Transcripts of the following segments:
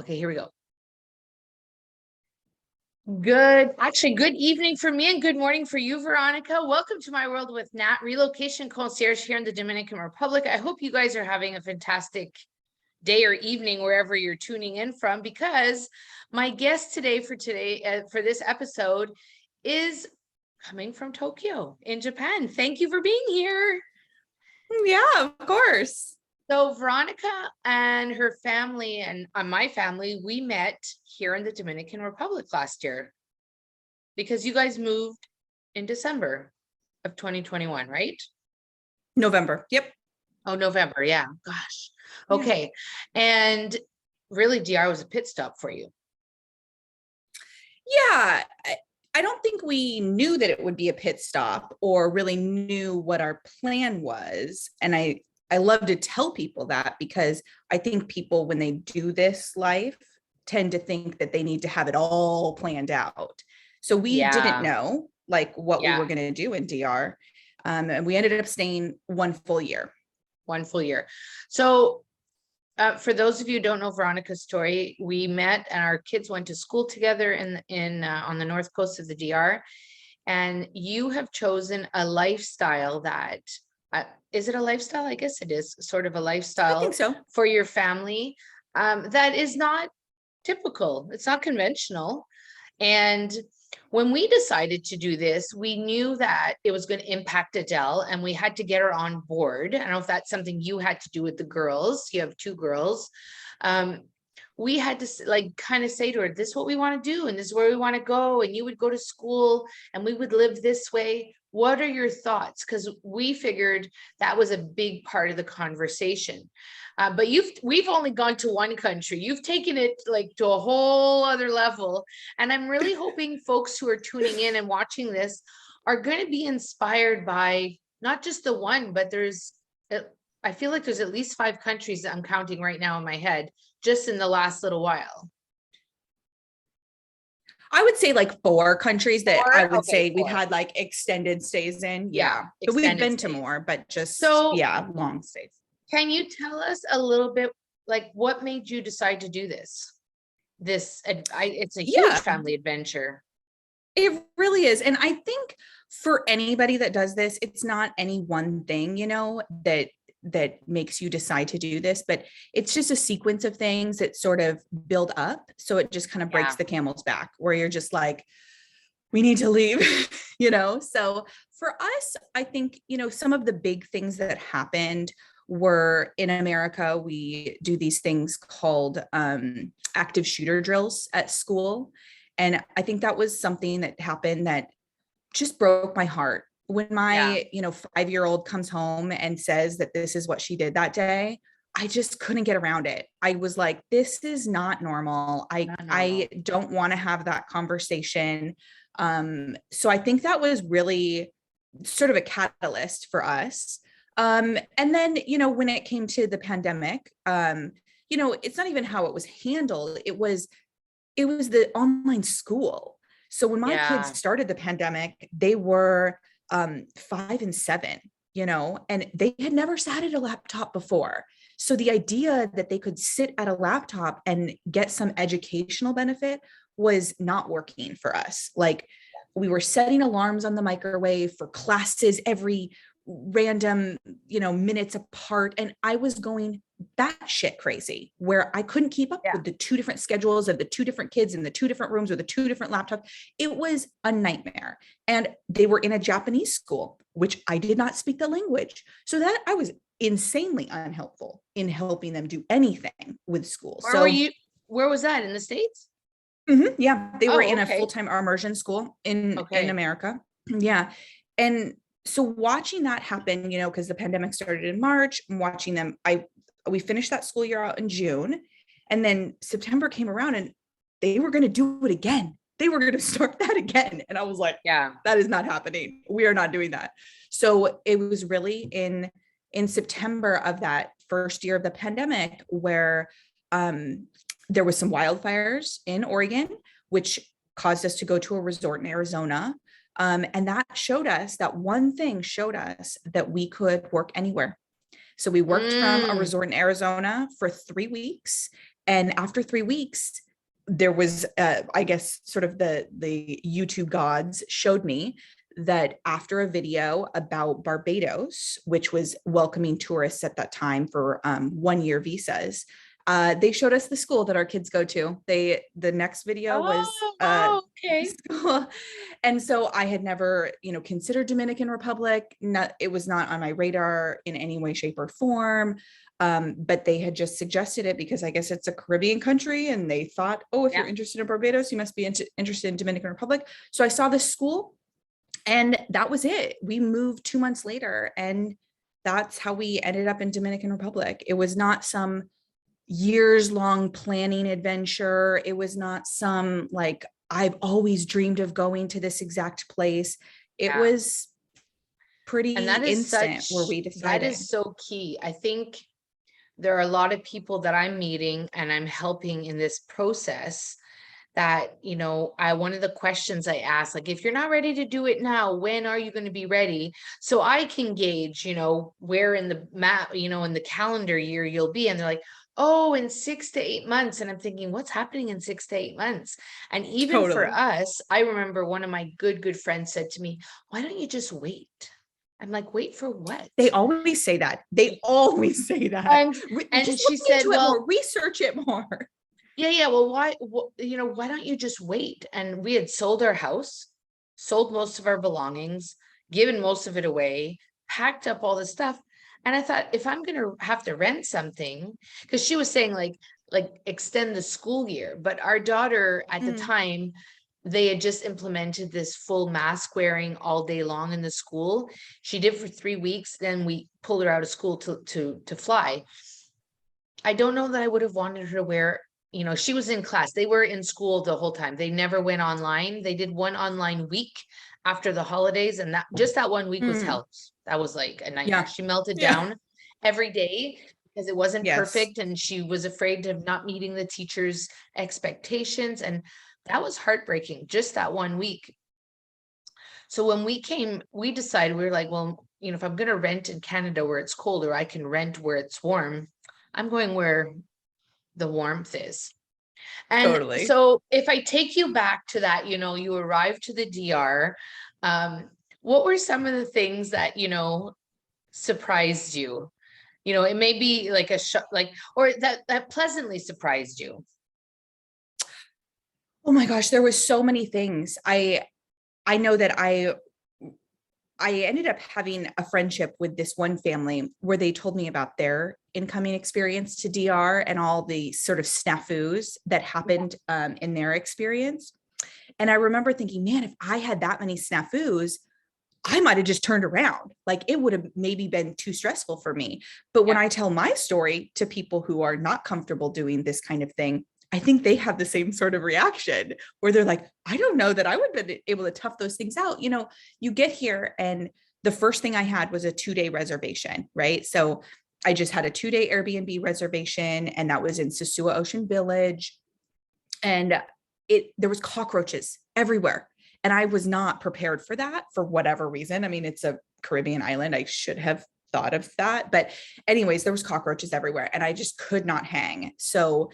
Okay, here we go. Good evening for me and good morning for you, Veronica. Welcome to my world with Nat, Relocation Concierge here in the Dominican Republic. I hope you guys are having a fantastic day or evening wherever you're tuning in from, because my guest today for this episode is coming from Tokyo in Japan. Thank you for being here. Yeah, of course. So Veronica and her family and my family, we met here in the Dominican Republic last year because you guys moved in December of 2021, right? November. Yep. Oh, November. Yeah. Gosh. Okay. Yeah. And really, DR was a pit stop for you. Yeah. I don't think we knew that it would be a pit stop or really knew what our plan was. And I love to tell people that, because I think people, when they do this life, tend to think that they need to have it all planned out. So we didn't know like what we were going to do in DR. And we ended up staying one full year. So for those of you who don't know Veronica's story, we met and our kids went to school together in on the north coast of the DR. And you have chosen a lifestyle that is it a lifestyle? I guess it is sort of a lifestyle. I think so. For your family that is not typical. It's not conventional. And when we decided to do this, we knew that it was going to impact Adele and we had to get her on board. I don't know if that's something you had to do with the girls. You have two girls. We had to like kind of say to her, this is what we want to do and this is where we want to go, and you would go to school and we would live this way. What are your thoughts? Because we figured that was a big part of the conversation. But we've only gone to one country. You've taken it like to a whole other level. And I'm really hoping folks who are tuning in and watching this are going to be inspired by not just the one, but I feel like there's at least 5 countries that I'm counting right now in my head, just in the last little while. I would say like 4 countries that I would say we've had like extended stays in. Yeah. But we've been to more, but just, long stays. Can you tell us a little bit, like what made you decide to do this? It's a huge family adventure. It really is. And I think for anybody that does this, it's not any one thing, that makes you decide to do this, but it's just a sequence of things that sort of build up. So it just kind of breaks the camel's back, where you're just like, we need to leave, So for us, I think, some of the big things that happened were in America, we do these things called active shooter drills at school. And I think that was something that happened that just broke my heart. When my 5-year-old comes home and says that this is what she did that day, I just couldn't get around it. I was like, this is not normal. I don't want to have that conversation. So I think that was really sort of a catalyst for us. And then, when it came to the pandemic, it's not even how it was handled. It was the online school. So when my kids started the pandemic, they were 5 and 7, and they had never sat at a laptop before. So the idea that they could sit at a laptop and get some educational benefit was not working for us. Like, we were setting alarms on the microwave for classes every random, minutes apart. And I was going batshit crazy, where I couldn't keep up with the 2 different schedules of the 2 different kids in the 2 different rooms with the 2 different laptops. It was a nightmare. And they were in a Japanese school, which I did not speak the language. So that I was insanely unhelpful in helping them do anything with school. Where was that, in the States? Mm-hmm, yeah. They were in a full-time immersion school in America. Yeah. And so watching that happen, because the pandemic started in March, and watching them, we finished that school year out in June, and then September came around and they were going to do it again. They were going to start that again. And I was like, that is not happening. We are not doing that. So it was really in September of that first year of the pandemic where there was some wildfires in Oregon, which caused us to go to a resort in Arizona. And that one thing showed us that we could work anywhere. So we worked from a resort in Arizona for 3 weeks, And after 3 weeks, there was, I guess, sort of the YouTube gods showed me that after a video about Barbados, which was welcoming tourists at that time for 1-year visas, they showed us the school that our kids go to. The next video was Oh, okay. school. And so I had never, considered Dominican Republic. It was not on my radar in any way, shape, or form. But they had just suggested it because I guess it's a Caribbean country, and they thought, oh, if you're interested in Barbados, you must be interested in Dominican Republic. So I saw this school, and that was it. We moved 2 months later, and that's how we ended up in Dominican Republic. It was not some years-long planning adventure. It was not some like, I've always dreamed of going to this exact place. It was pretty And that is instant where we decided. That is so key. I think there are a lot of people that I'm meeting and I'm helping in this process that, one of the questions I ask, like, if you're not ready to do it now, when are you going to be ready? So I can gauge, where in the map, in the calendar year you'll be. And they're like, oh, in 6 to 8 months. And I'm thinking, what's happening in 6 to 8 months? And even for us, I remember one of my good friends said to me, why don't you just wait? I'm like, wait for what? They always say that. And she said, well, research it more. Yeah. Well, why don't you just wait? And we had sold our house, sold most of our belongings, given most of it away, packed up all the stuff. And I thought, if I'm going to have to rent something, because she was saying like extend the school year, but our daughter at the time, they had just implemented this full mask wearing all day long in the school. She did for 3 weeks. Then we pulled her out of school to fly. I don't know that I would have wanted her to wear, she was in class. They were in school the whole time. They never went online. They did one online week after the holidays. And that 1 week was hell. That was like a nightmare. Yeah. She melted down every day because it wasn't Yes. perfect. And she was afraid of not meeting the teacher's expectations. And that was heartbreaking, just that 1 week. So when we came, we decided, we were like, well, if I'm going to rent in Canada where it's colder, I can rent where it's warm. I'm going where the warmth is. And Totally. So if I take you back to that, you arrived to the DR, what were some of the things that, surprised you? It may be like a shock, or that pleasantly surprised you. Oh my gosh, there was so many things. I know that I ended up having a friendship with this one family where they told me about their incoming experience to DR and all the sort of snafus that happened in their experience. And I remember thinking, man, if I had that many snafus, I might have just turned around. Like, it would have maybe been too stressful for me. But when I tell my story to people who are not comfortable doing this kind of thing, I think they have the same sort of reaction where they're like, I don't know that I would have been able to tough those things out. You get here, and the first thing I had was a 2-day reservation, right? So I just had a 2-day Airbnb reservation, and that was in Sosua Ocean Village. And there was cockroaches everywhere. And I was not prepared for that for whatever reason. I mean, it's a Caribbean island. I should have thought of that. But anyways, there was cockroaches everywhere, and I just could not hang. So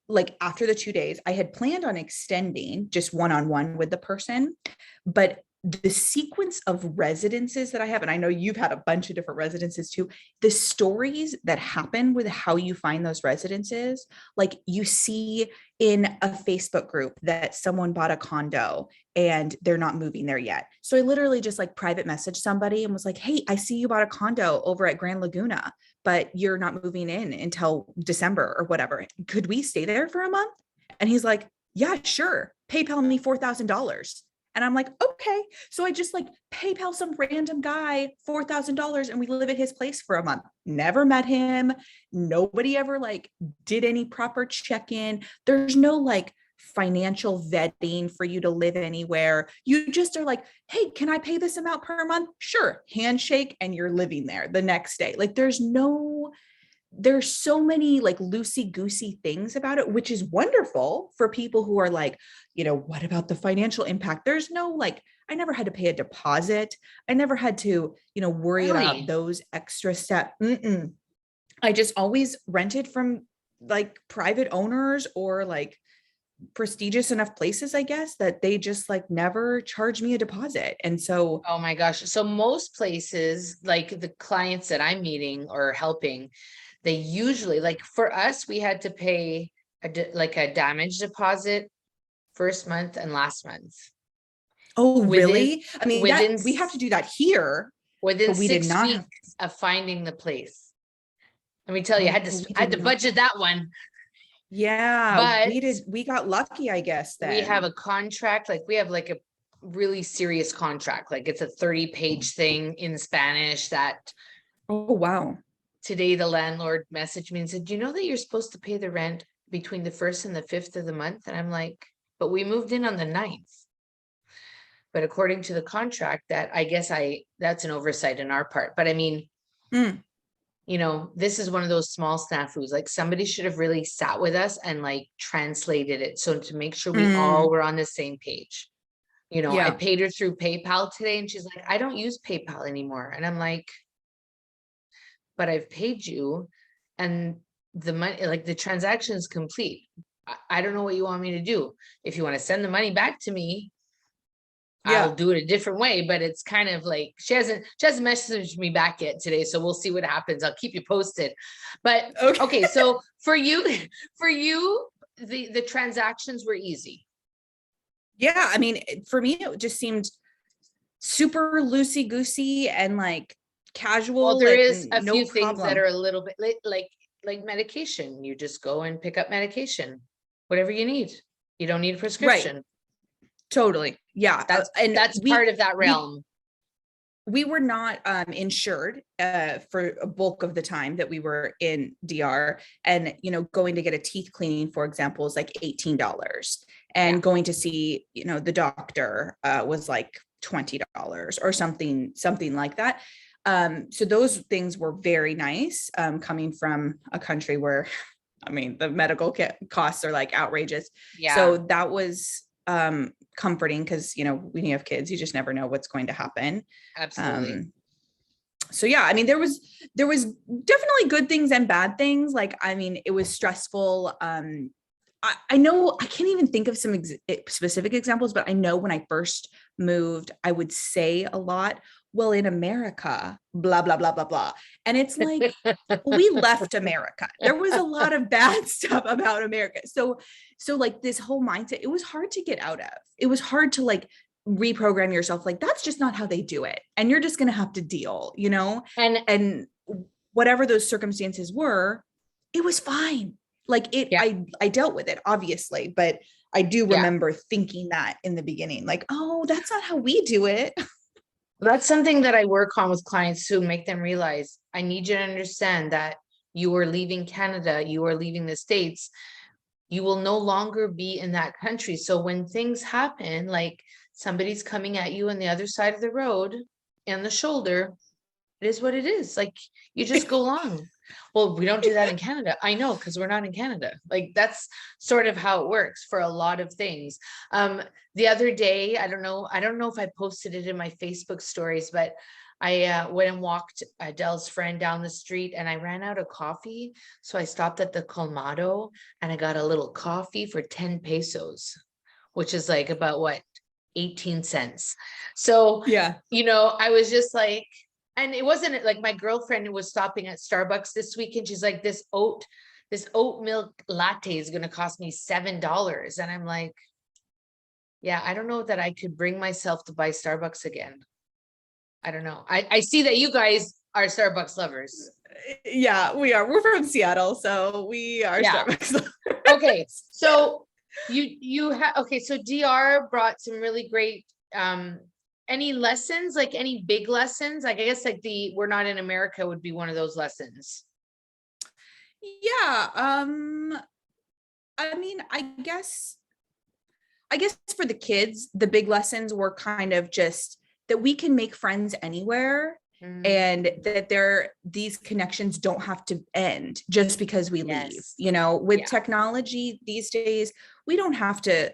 like after the 2 days, I had planned on extending just one-on-one with the person, but the sequence of residences that I have, and I know you've had a bunch of different residences too, the stories that happen with how you find those residences, like you see in a Facebook group that someone bought a condo and they're not moving there yet. So I literally just like private messaged somebody and was like, hey, I see you bought a condo over at Grand Laguna, but you're not moving in until December or whatever. Could we stay there for a month? And he's like, yeah, sure. PayPal me $4,000. And I'm like, okay. So I just like PayPal some random guy $4,000 and we live at his place for a month. Never met him. Nobody ever like did any proper check-in. There's no like financial vetting for you to live anywhere. You just are like, hey, can I pay this amount per month? Sure. Handshake and you're living there the next day. Like there's so many like loosey-goosey things about it, which is wonderful for people who are like, what about the financial impact? There's no like, I never had to pay a deposit. I never had to, worry about those extra steps. I just always rented from like private owners or like prestigious enough places, I guess, that they just like never charge me a deposit. And so, Oh my gosh. So most places, like the clients that I'm meeting or helping, they usually, like for us, we had to pay like a damage deposit first month and last month. oh, Within really? I mean, that within we have to do that here, within but we did six not have, weeks of finding the place. Let me tell you, oh, we I had did to not. budget that one. Yeah, But we got lucky, I guess, we have then. a contract, like we have like a really serious contract, like it's a 30-page thing in Spanish that Oh, wow. today the landlord messaged me and said, do you know that you're supposed to pay the rent between the 1st and the 5th of the month? And I'm like, but we moved in on the 9th. But according to the contract, that I guess that's an oversight in our part. But I mean, Mm, this is one of those small snafus. Like somebody should have really sat with us and like translated it. So to make sure we all mm, were on the same page. I yeah. paid her through PayPal today and she's like, I don't use PayPal anymore. And I'm like, but I've paid you and the money, like the transaction is complete. I don't know what you want me to do. If you want to send the money back to me, I'll Yeah. do it a different way, but it's kind of like she hasn't messaged me back yet today. So we'll see what happens. I'll keep you posted. But Okay. okay, so for you, the transactions were easy. Yeah. I mean, for me, it just seemed super loosey goosey and like Well, casual there and is a no few things that problem. are a little bit like medication. You just go and pick up medication, whatever you need. You don't need a Right. prescription. Totally. Yeah. And That's part of that we realm. we were not insured for a bulk of the time that we were in DR. And, going to get a teeth cleaning, for example, is like $18. Yeah. And going to see, the doctor was like $20 or something like that. So those things were very nice coming from a country where, I mean, the medical costs are like outrageous. Yeah, So that was comforting because, when you have kids, you just never know what's going to happen. absolutely. Um, so yeah, I mean, there was definitely good things and bad things. Like, I mean, it was stressful. I know I can't even think of some specific examples, but I know when I first moved, I would say a lot, well, in America, blah, blah, blah, blah, blah. And it's like, we left America. There was a lot of bad stuff about America. So like this whole mindset, it was hard to get out of. It was hard to like reprogram yourself. Like, that's just not how they do it. And you're just going to have to deal, And and whatever those circumstances were, it was fine. Like yeah, I dealt with it, obviously, but I do yeah. remember thinking that in the beginning, like, oh, that's not how we do it. That's something that I work on with clients to make them realize I need you to understand that you are leaving Canada, you are leaving the States. You will no longer be in that country. So when things happen, like somebody's coming at you on the other side of the road and the shoulder, it is what it is. Like you just go along. Well, we don't do that in Canada. I know, because we're not in Canada. Like that's sort of how it works for a lot of things. The other day, I don't know if I posted it in my Facebook stories, but I went and walked Adele's friend down the street and I ran out of coffee. So I stopped at the Colmado and I got a little coffee for 10 pesos, which is like about what, 18 cents. So, Yeah. I was just like, and it wasn't like my girlfriend who was stopping at Starbucks this weekend. She's like, this oat milk latte is going to cost me $7. And I'm like, yeah, I don't know that I could bring myself to buy Starbucks again. I don't know. I see that you guys are Starbucks lovers. Yeah, we are. We're from Seattle, so we are Yeah. Starbucks. Okay. So you have, okay. So DR brought some really great, any lessons, like any big lessons? Like, I guess like we're not in America would be one of those lessons. Yeah. I mean, I guess for the kids, the big lessons were kind of just that we can make friends anywhere and that these connections don't have to end just because we leave. Yes. With Yeah. technology these days, we don't have to,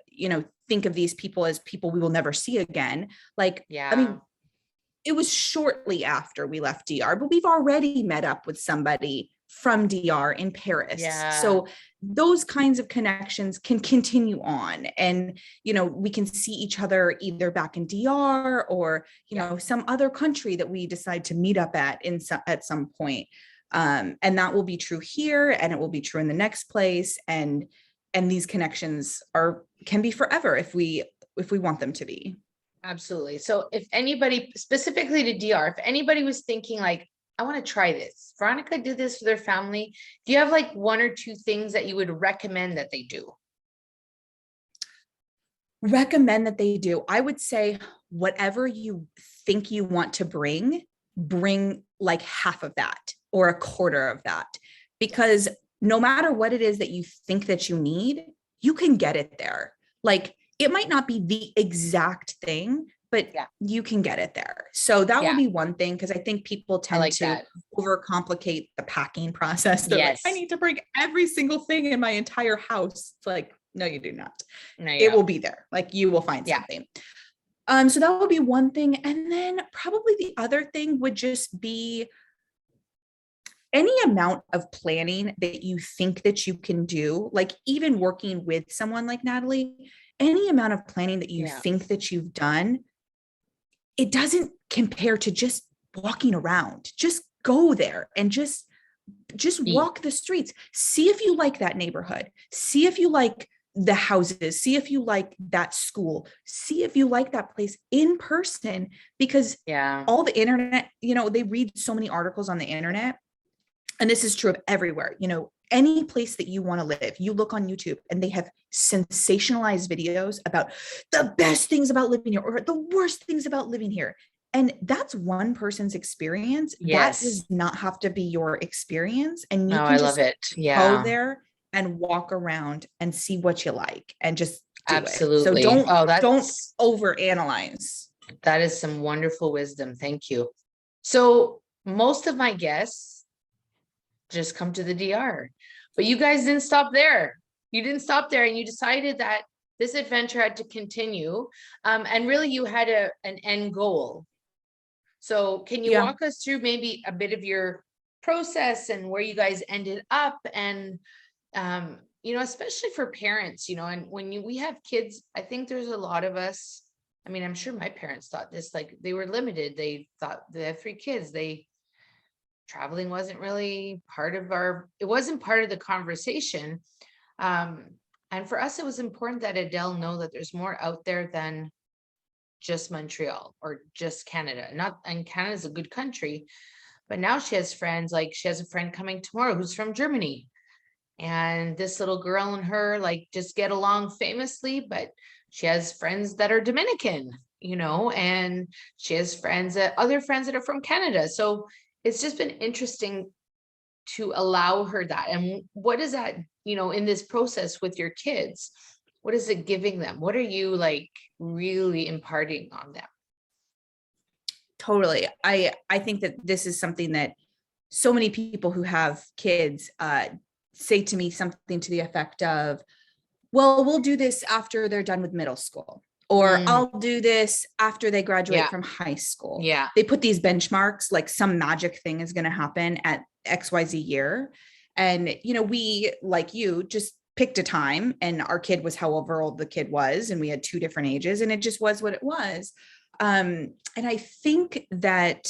think of these people as people we will never see again. Like, Yeah. I mean, it was shortly after we left DR, but we've already met up with somebody from DR in Paris. Yeah. So those kinds of connections can continue on. And, we can see each other either back in DR or, some other country that we decide to meet up at some point. And that will be true here, and it will be true in the next place. And these connections can be forever if we want them to be. Absolutely. So if anybody, specifically to DR, if anybody was thinking like, I want to try this, Veronica did this for their family, do you have like one or two things that you would recommend that they do? Recommend that they do. I would say whatever you think you want to bring like half of that or a quarter of that, because no matter what it is that you think that you need, you can get it there. Like, it might not be the exact thing, but you can get it there. So that would be one thing, because I think people tend to overcomplicate the packing process. They're like, I need to bring every single thing in my entire house. It's like, no, you do not. No, it will be there. Like, you will find something. So that would be one thing. And then probably the other thing would just be any amount of planning that you think that you can do, like even working with someone like Natalie, any amount of planning that you think that you've done, it doesn't compare to just walking around. Just go there and just walk the streets. See if you like that neighborhood. See if you like the houses. See if you like that school. See if you like that place in person, because all the internet, they read so many articles on the internet. And this is true of everywhere, any place that you want to live, you look on YouTube and they have sensationalized videos about the best things about living here or the worst things about living here. And that's one person's experience. That does not have to be your experience. And you can just go there and walk around and see what you like and just do it. So don't overanalyze. That is some wonderful wisdom. Thank you. So most of my guests just come to the DR, but you guys didn't stop there. You didn't stop there, and you decided that this adventure had to continue. And really you had an end goal. So can you walk us through maybe a bit of your process and where you guys ended up? And, especially for parents, and when we have kids, I think there's a lot of us, I mean, I'm sure my parents thought this, like they were limited. They thought they had 3 kids. Traveling wasn't really it wasn't part of the conversation. And for us, it was important that Adele know that there's more out there than just Montreal or just Canada. And Canada's a good country, but now she has friends, like she has a friend coming tomorrow who's from Germany. And this little girl and her like just get along famously, but she has friends that are Dominican, and she has other friends that are from Canada. So it's just been interesting to allow her that. And what is that, in this process with your kids, what is it giving them? What are you like really imparting on them? Totally. I think that this is something that so many people who have kids say to me something to the effect of, well, we'll do this after they're done with middle school. Or I'll do this after they graduate from high school. Yeah. They put these benchmarks, like some magic thing is going to happen at XYZ year. And, we, like you, just picked a time, and our kid was however old the kid was. And we had 2 different ages, and it just was what it was. And I think that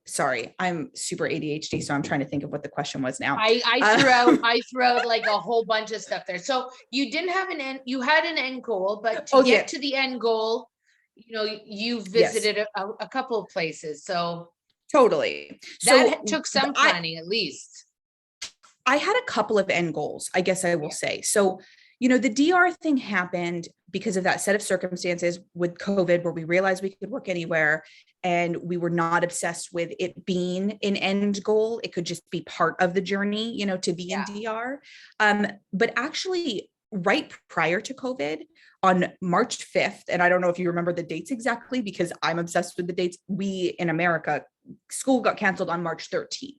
sorry, I'm super ADHD, so I'm trying to think of what the question was now. I threw out like a whole bunch of stuff there. So you didn't have you had an end goal, but to get to the end goal, you visited a couple of places. So totally. That took some planning at least. I had a couple of end goals, I guess I will say. So, the DR thing happened because of that set of circumstances with COVID, where we realized we could work anywhere and we were not obsessed with it being an end goal. It could just be part of the journey, to be in DR. But actually right prior to COVID, on March 5th, and I don't know if you remember the dates exactly because I'm obsessed with the dates. We in America, school got canceled on March 13th.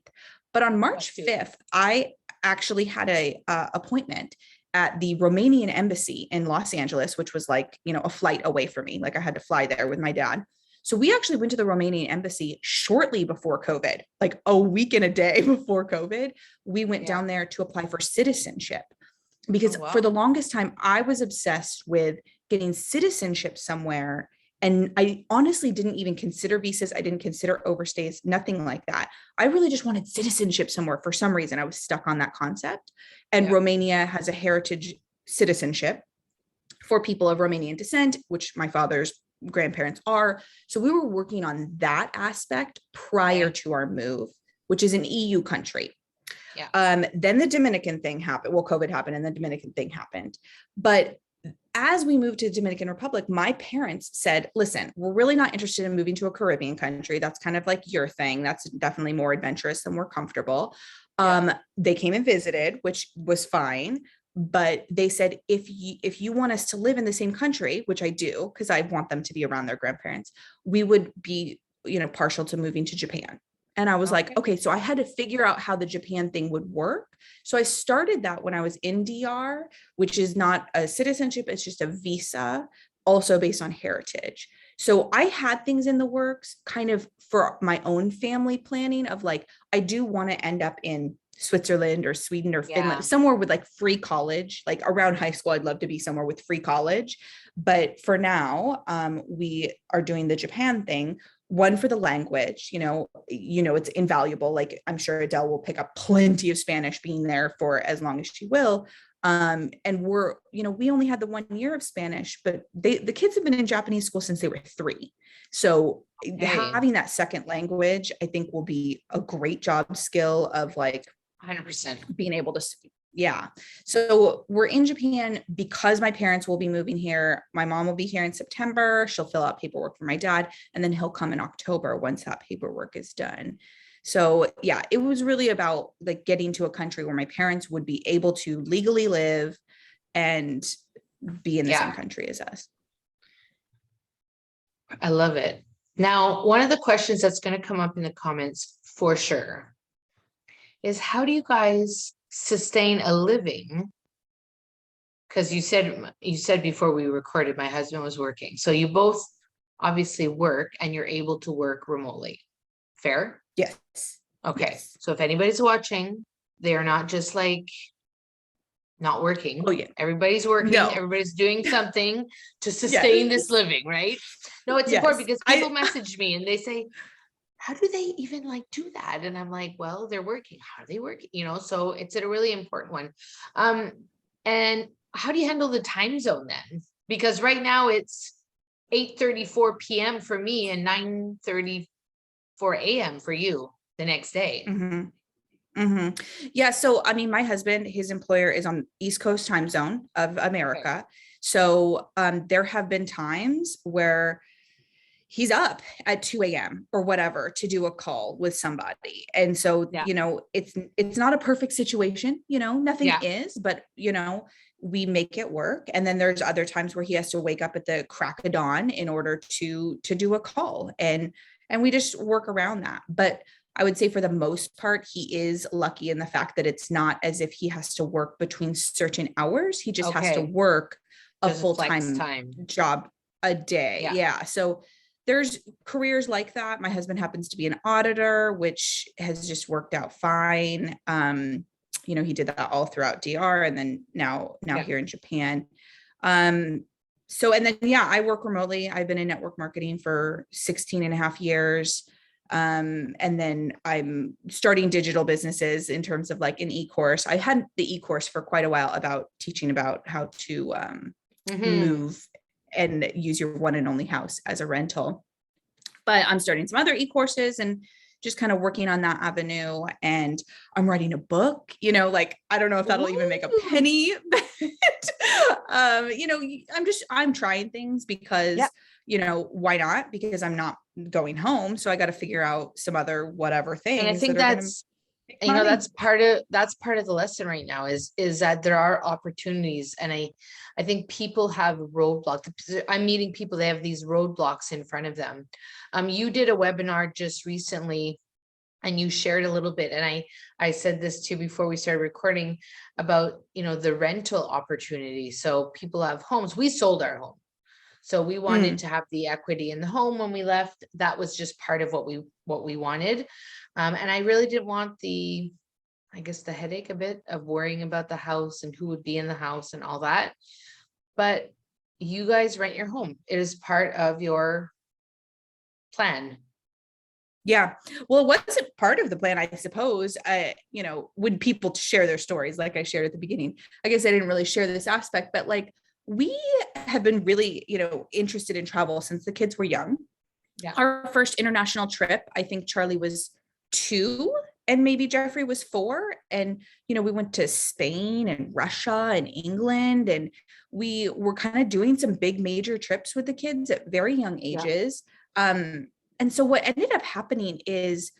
But on March 5th, I actually had a appointment at the Romanian embassy in Los Angeles, which was like, a flight away from me. Like I had to fly there with my dad. So we actually went to the Romanian embassy shortly before COVID, like a week and a day before COVID. We went Yeah. down there to apply for citizenship Oh, because wow. for the longest time, I was obsessed with getting citizenship somewhere. And I honestly didn't even consider visas. I didn't consider overstays, nothing like that. I really just wanted citizenship somewhere for some reason. I was stuck on that concept. And Yeah. Romania has a heritage citizenship for people of Romanian descent, which my father's grandparents are. So we were working on that aspect prior Okay. to our move, which is an EU country. Yeah. Then the Dominican thing happened. Well, COVID happened and the Dominican thing happened. But as we moved to the Dominican Republic, my parents said, listen, we're really not interested in moving to a Caribbean country. That's kind of like your thing. That's definitely more adventurous and more comfortable. Yeah. They came and visited, which was fine. But they said, if you want us to live in the same country, which I do, because I want them to be around their grandparents, we would be, partial to moving to Japan. And I was like, okay, so I had to figure out how the Japan thing would work. So I started that when I was in DR, which is not a citizenship, it's just a visa, also based on heritage. So I had things in the works kind of for my own family planning of like, I do want to end up in Switzerland or Sweden or Finland, Yeah. somewhere with like free college, like around high school. I'd love to be somewhere with free college. But for now, we are doing the Japan thing. One, for the language, it's invaluable. Like I'm sure Adele will pick up plenty of Spanish being there for as long as she will. And we only had the 1 year of Spanish, but the kids have been in Japanese school since they were 3. So having that second language, I think will be a great job skill of like 100%. being able to speak. Yeah. So we're in Japan because my parents will be moving here. My mom will be here in September. She'll fill out paperwork for my dad, and then he'll come in October once that paperwork is done. So yeah, it was really about like getting to a country where my parents would be able to legally live and be in the same country as us. I love it. Now, one of the questions that's going to come up in the comments for sure is how do you guys sustain a living? Because you said before we recorded, my husband was working. So you both obviously work and you're able to work remotely. Fair? Yes. Okay. Yes. So if anybody's watching, they are not just like not working. Oh yeah. Everybody's working. No. Everybody's doing something to sustain this living, right? No, it's important because people message me and they say, how do they even like do that? And I'm like, well, they're working. How do they work? So it's a really important one. And how do you handle the time zone then? Because right now it's 8:34 p.m. for me and 9:34 a.m. for you the next day. Mm-hmm. Mm-hmm. Yeah. So, I mean, my husband, his employer is on East Coast time zone of America. Okay. So there have been times where he's up at 2 a.m. or whatever to do a call with somebody. And so, it's not a perfect situation, nothing is, but, we make it work. And then there's other times where he has to wake up at the crack of dawn in order to do a call. And we just work around that. But I would say for the most part, he is lucky in the fact that it's not as if he has to work between certain hours. He just has to work a full-time job a day. Yeah. So there's careers like that. My husband happens to be an auditor, which has just worked out fine. He did that all throughout DR and then now here in Japan. So, and then, I work remotely. I've been in network marketing for 16 and a half years. And then I'm starting digital businesses in terms of like an e-course. I had the e-course for quite a while about teaching about how to move and use your one and only house as a rental. But I'm starting some other e-courses and just kind of working on that avenue. And I'm writing a book, like, I don't know if that'll even make a penny, but, I'm trying things because, why not? Because I'm not going home. So I got to figure out some other whatever things. And I think that's part of the lesson right now is that there are opportunities. And I think people have roadblocks. I'm meeting people, they have these roadblocks in front of them. You did a webinar just recently and you shared a little bit. And I said this too before we started recording about, the rental opportunity. So people have homes. We sold our home. So we wanted to have the equity in the home when we left. That was just part of what we wanted. And I really didn't want I guess the headache a bit of worrying about the house and who would be in the house and all that. But you guys rent your home. It is part of your plan. Yeah. Well, it wasn't part of the plan, I suppose. When people share their stories, like I shared at the beginning, I guess I didn't really share this aspect, but like we have been really, interested in travel since the kids were young. Yeah. Our first international trip, I think Charlie was 2 and maybe Jeffrey was 4. And, we went to Spain and Russia and England, and we were kind of doing some big major trips with the kids at very young ages. And so what ended up happening is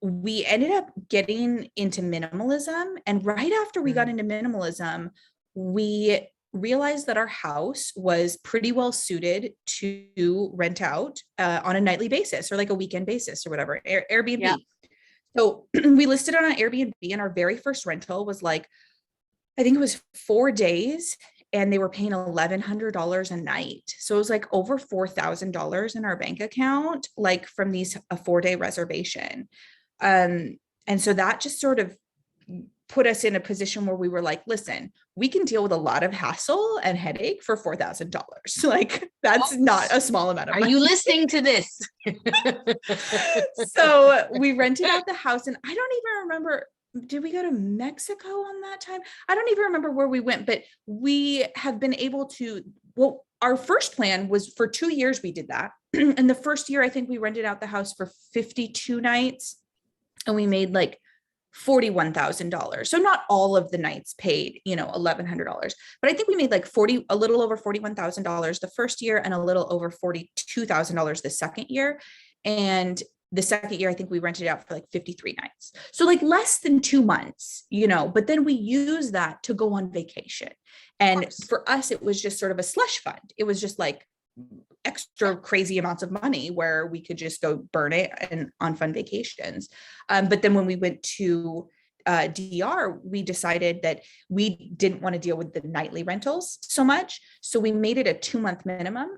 we ended up getting into minimalism. And right after we got into minimalism, we realized that our house was pretty well suited to rent out on a nightly basis or like a weekend basis or whatever, Airbnb. Yeah. So we listed on an Airbnb, and our very first rental was like, I think it was 4 days, and they were paying $1,100 a night. So it was like over $4,000 in our bank account, like from a 4-day reservation. And so that just sort of put us in a position where we were like, listen, we can deal with a lot of hassle and headache for $4,000. Like that's not a small amount of money. Are you listening to this? So we rented out the house, and I don't even remember, did we go to Mexico on that time? I don't even remember where we went, but we have been able to, well, our first plan was for 2 years we did that. And the first year, I think we rented out the house for 52 nights, and we made like $41,000. So not all of the nights paid, $1,100, but I think we made like a little over $41,000 the first year and a little over $42,000 the second year. And the second year, I think we rented it out for like 53 nights. So like less than 2 months, but then we use that to go on vacation. And for us, it was just sort of a slush fund. It was just like extra crazy amounts of money where we could just go burn it and on fun vacations. But then when we went to DR, we decided that we didn't want to deal with the nightly rentals so much. So we made it a 2-month minimum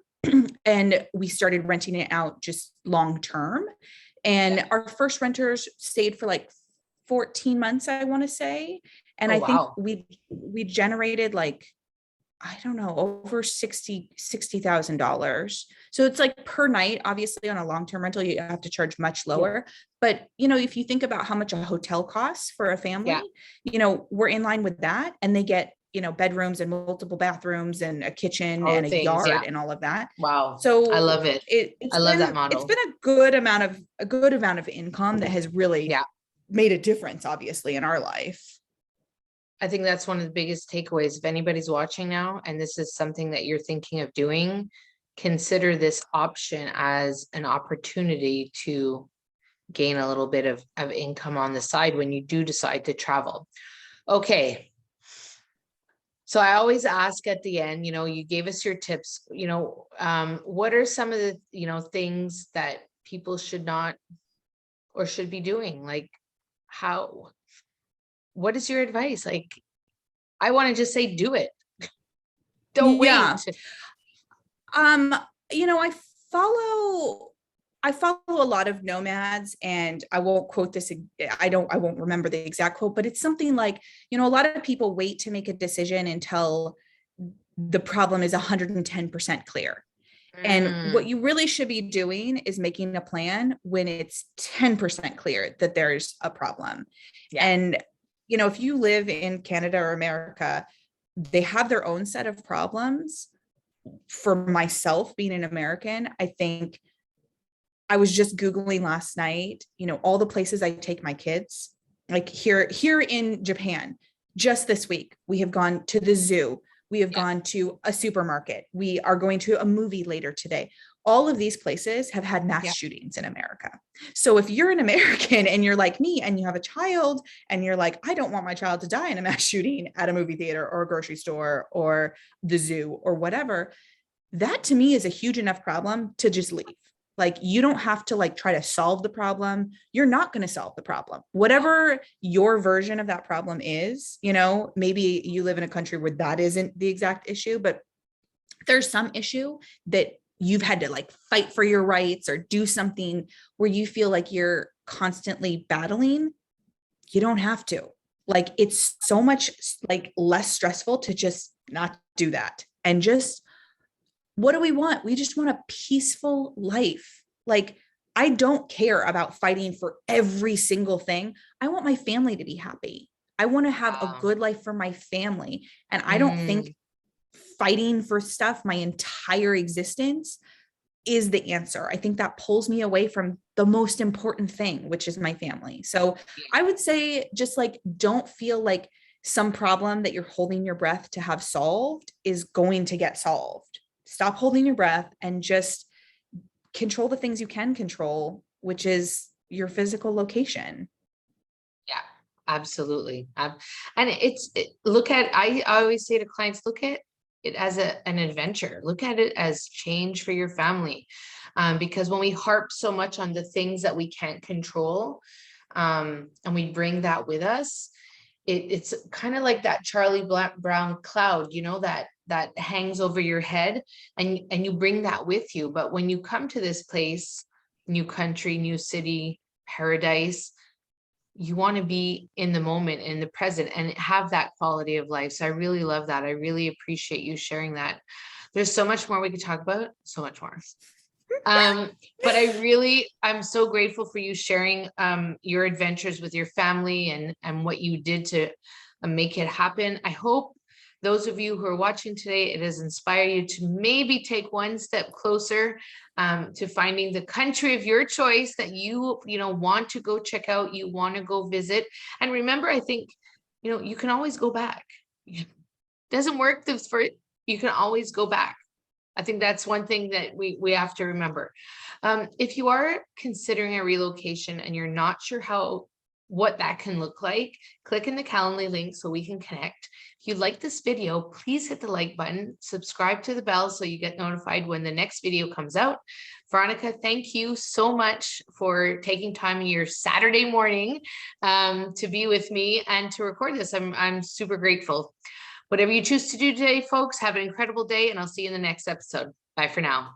and we started renting it out just long term. And our first renters stayed for like 14 months, I want to say. And I think we generated like, I don't know, over $60,000. So it's like per night. Obviously on a long-term rental, you have to charge much lower. But, if you think about how much a hotel costs for a family, we're in line with that. And they get, bedrooms and multiple bathrooms and a kitchen and a yard and all of that. Wow. So I love it. I love that model. It's been a good amount of income that has really made a difference, obviously, in our life. I think that's one of the biggest takeaways. If anybody's watching now, and this is something that you're thinking of doing, consider this option as an opportunity to gain a little bit of income on the side when you do decide to travel. Okay. So I always ask at the end, you gave us your tips, what are some of the, things that people should not or should be doing? Like what is your advice? Like, I want to just say, do it. Don't wait. I follow a lot of nomads, and I won't quote this. I won't remember the exact quote, but it's something like, a lot of people wait to make a decision until the problem is 110% clear. And what you really should be doing is making a plan when it's 10% clear that there's a problem. And, if you live in Canada or America, they have their own set of problems. For myself, being an American, I think I was just Googling last night, all the places I take my kids, like here in Japan, just this week, we have gone to the zoo. We have gone to a supermarket. We are going to a movie later today. All of these places have had mass shootings in America. So if you're an American and you're like me and you have a child and you're like, I don't want my child to die in a mass shooting at a movie theater or a grocery store or the zoo or whatever, that to me is a huge enough problem to just leave. Like, you don't have to like try to solve the problem. You're not going to solve the problem. Whatever your version of that problem is, maybe you live in a country where that isn't the exact issue, but there's some issue that you've had to like fight for your rights or do something where you feel like you're constantly battling, you don't have to. Like, it's so much like less stressful to just not do that. And just, what do we want? We just want a peaceful life. Like, I don't care about fighting for every single thing. I want my family to be happy. I want to have a Wow. good life for my family. And I don't Mm, think fighting for stuff my entire existence is the answer. I think that pulls me away from the most important thing, which is my family. So yeah. I would say, just like, don't feel like some problem that you're holding your breath to have solved is going to get solved. Stop holding your breath and just control the things you can control, which is your physical location. Yeah, absolutely. And look at, I always say to clients, look at it as an adventure. Look at it as change for your family. Because when we harp so much on the things that we can't control, and we bring that with us, it's kind of like that Brown cloud, that hangs over your head, and you bring that with you. But when you come to this place, new country, new city, paradise, you want to be in the moment, in the present, and have that quality of life. So I really love that. I really appreciate you sharing that. There's so much more we could talk about, so much more. Um, but I'm so grateful for you sharing your adventures with your family, and what you did to make it happen. I hope those of you who are watching today, it has inspired you to maybe take one step closer to finding the country of your choice that you want to go check out, you want to go visit. And remember, I think, you can always go back. It doesn't work you can always go back. I think that's one thing that we have to remember. If you are considering a relocation and you're not sure what that can look like, click in the Calendly link so we can connect. If you like this video, please hit the like button, subscribe to the bell so you get notified when the next video comes out. Veronica, thank you so much for taking time in your Saturday morning to be with me and to record this. I'm super grateful. Whatever you choose to do today, folks, have an incredible day, and I'll see you in the next episode. Bye for now.